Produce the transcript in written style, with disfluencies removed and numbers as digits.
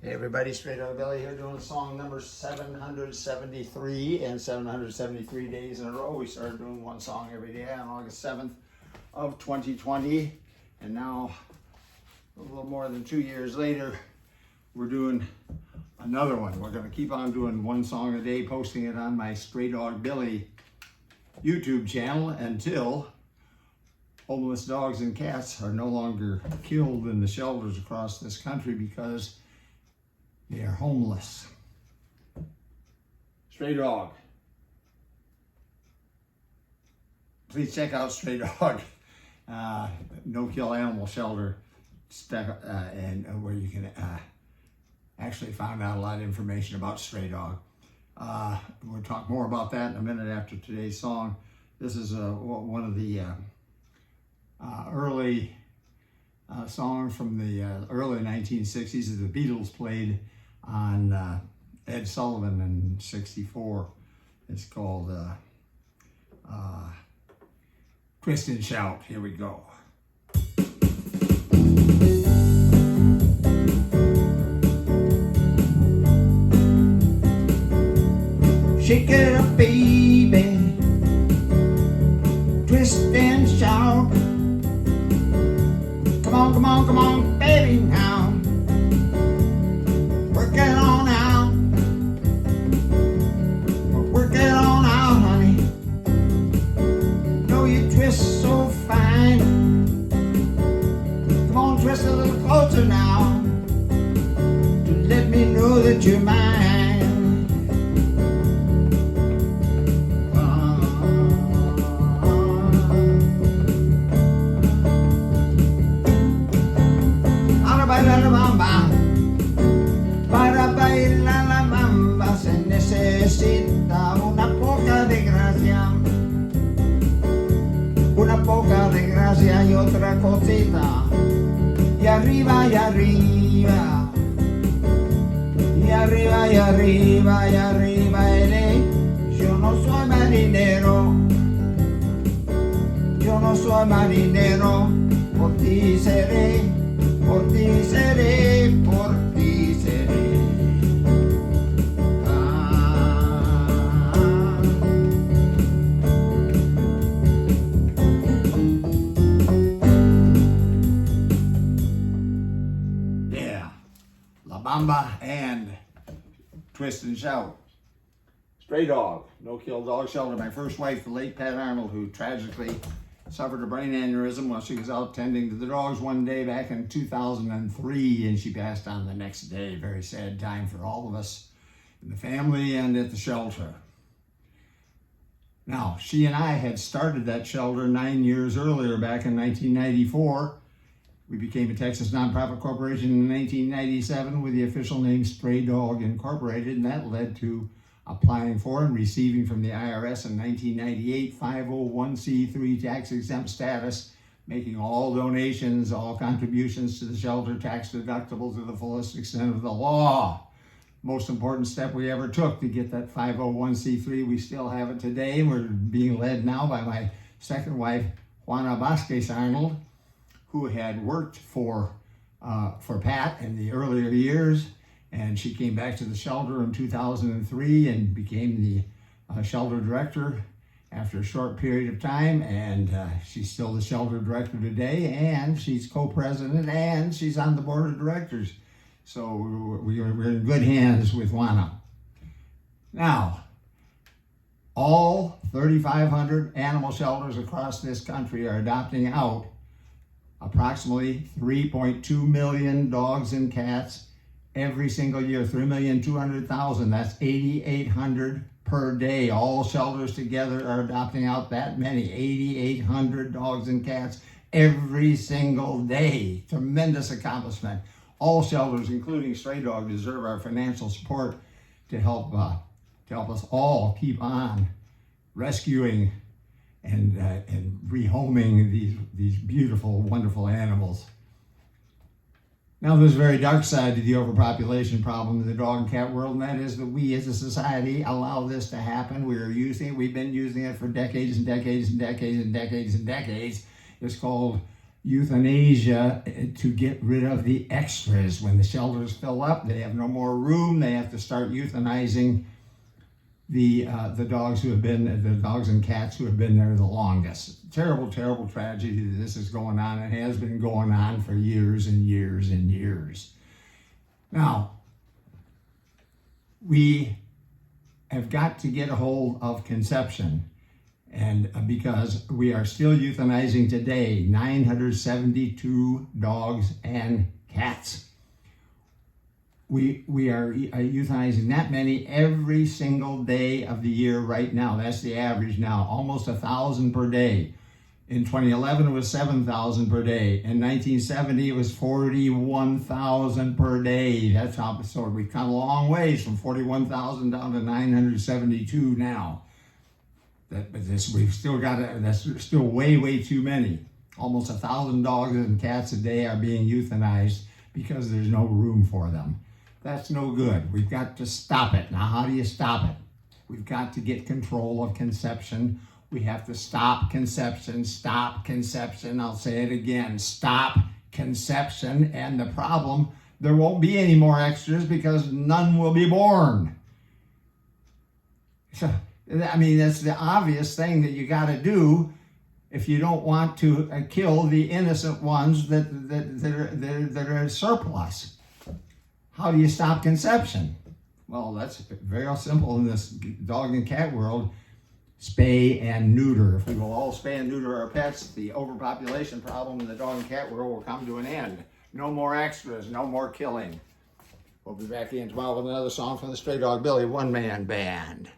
Hey everybody, Straydog Billy here doing song number 773 and 773 days in a row. We started doing one song every day on August 7th of 2020, and now a little more than 2 years later we're doing another one. We're going to keep on doing one song a day, posting it on my Straydog Billy YouTube channel until homeless dogs and cats are no longer killed in the shelters across this country because they are homeless. Straydog. Please check out Straydog, no-kill animal shelter, and where you can actually find out a lot of information about Straydog. We'll talk more about that in a minute after today's song. This is one of the early songs from the early 1960s that the Beatles played on Ed Sullivan in '64. It's called Twist and Shout. Here we go. Shake it up, baby. Twist and shout. Come on, come on, come on, baby, now. Work it on out. Work it on out, honey. Know you twist so fine. Come on, twist a little closer now to let me know that you're mine. Shout La Bamba, para bailar la bamba se necesita una poca de gracia y otra cosita, y arriba y arriba, y arriba y arriba y arriba, yo no soy marinero, por ti seré. Por ti seré, por ti seré. Yeah, La Bamba and Twist and Shout. Straydog, no-kill dog shelter. My first wife, the late Pat Arnold, who tragically suffered a brain aneurysm while she was out tending to the dogs one day back in 2003, and she passed on the next day. Very sad time for all of us in the family and at the shelter. Now, she and I had started that shelter 9 years earlier, back in 1994. We became a Texas nonprofit corporation in 1997 with the official name Straydog Incorporated, and that led to applying for and receiving from the IRS in 1998 501c3 tax-exempt status, making all donations, all contributions to the shelter tax deductible to the fullest extent of the law. Most important step we ever took to get that 501c3. We still have it today. We're being led now by my second wife, Juana Vasquez Arnold, who had worked for Pat in the earlier years. And she came back to the shelter in 2003 and became the shelter director after a short period of time. And she's still the shelter director today, and she's co-president, and she's on the board of directors. So we're in good hands with Juana. Now, all 3,500 animal shelters across this country are adopting out approximately 3.2 million dogs and cats every single year. 3,200,000, that's 8,800 per day. All shelters together are adopting out that many, 8,800 dogs and cats every single day. Tremendous accomplishment. All shelters, including Straydog, deserve our financial support to help us all keep on rescuing and rehoming these beautiful, wonderful animals. Now, there's a very dark side to the overpopulation problem in the dog and cat world, and that is that we as a society allow this to happen. We've been using it for decades and decades and decades and decades and decades. It's called euthanasia to get rid of the extras. When the shelters fill up, they have no more room. They have to start euthanizing the dogs and cats who have been there the longest. Terrible, terrible tragedy that this is going on. It has been going on for years and years and years. Now, we have got to get a hold of conception, and because we are still euthanizing today 972 dogs and cats. We are euthanizing that many every single day of the year right now. That's the average now, almost 1,000 per day. In 2011, it was 7,000 per day. In 1970, it was 41,000 per day. That's how, so we've come a long ways from 41,000 down to 972 now. We've still got, that's still way, way too many. Almost 1,000 dogs and cats a day are being euthanized because there's no room for them. That's no good. We've got to stop it. Now, how do you stop it? We've got to get control of conception. We have to stop conception, stop conception. I'll say it again, stop conception. And the problem, there won't be any more extras because none will be born. So, I mean, that's the obvious thing that you got to do if you don't want to kill the innocent ones that are surplus. How do you stop conception? Well, that's very simple in this dog and cat world. Spay and neuter. If we will all spay and neuter our pets, the overpopulation problem in the dog and cat world will come to an end. No more extras, no more killing. We'll be back in tomorrow with another song from the Straydog Billy One Man Band.